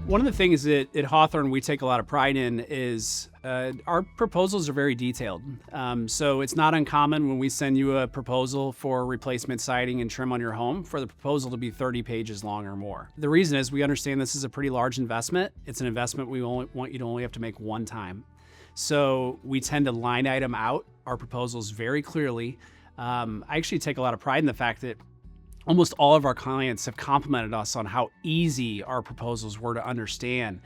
One of the things that at Hawthorn we take a lot of pride in is our proposals are very detailed. So it's not uncommon when we send you a proposal for replacement siding and trim on your home for the proposal to be 30 pages long or more. The reason is we understand this is a pretty large investment. It's an investment we only want you to only have to make one time. So we tend to line item out our proposals very clearly. I actually take a lot of pride in the fact that almost all of our clients have complimented us on how easy our proposals were to understand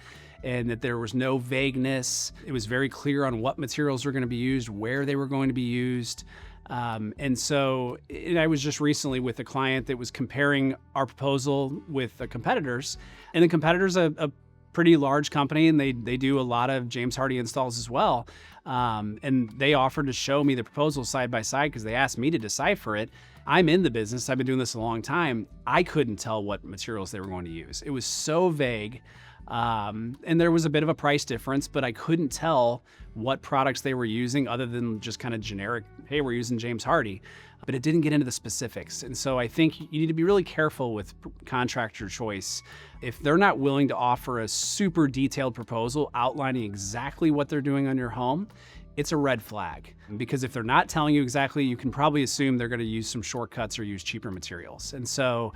and that there was no vagueness. It was very clear on what materials were going to be used, where they were going to be used. And I was just recently with a client that was comparing our proposal with the competitors, and the competitors a pretty large company, and they do a lot of James Hardie installs as well. And they offered to show me the proposal side by side because they asked me to decipher it. I'm in the business. I've been doing this a long time. I couldn't tell what materials they were going to use. It was so vague. And there was a bit of a price difference, but I couldn't tell what products they were using other than just kind of generic, hey, we're using James Hardie. But it didn't get into the specifics. And so I think you need to be really careful with contractor choice. If they're not willing to offer a super detailed proposal outlining exactly what they're doing on your home, it's a red flag. Because if they're not telling you exactly, you can probably assume they're going to use some shortcuts or use cheaper materials. And so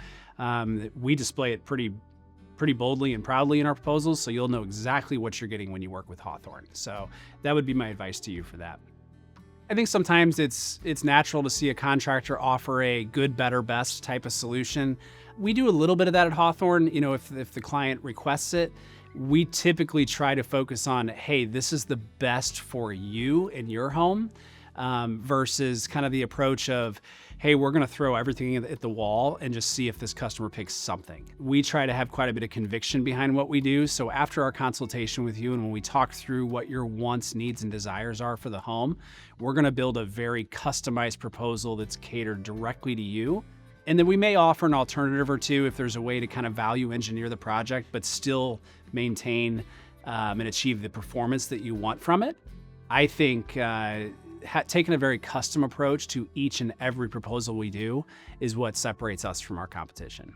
we display it pretty boldly and proudly in our proposals, so you'll know exactly what you're getting when you work with Hawthorn. So that would be my advice to you for that. I think sometimes it's natural to see a contractor offer a good, better, best type of solution. We do a little bit of that at Hawthorn. You know, if the client requests it, we typically try to focus on, hey, this is the best for you in your home, versus kind of the approach of, hey, we're going to throw everything at the wall and just see if this customer picks something. We try to have quite a bit of conviction behind what we do. So after our consultation with you and when we talk through what your wants, needs, and desires are for the home, we're going to build a very customized proposal that's catered directly to you. And then we may offer an alternative or two if there's a way to kind of value engineer the project, but still maintain and achieve the performance that you want from it. I think taking a very custom approach to each and every proposal we do is what separates us from our competition.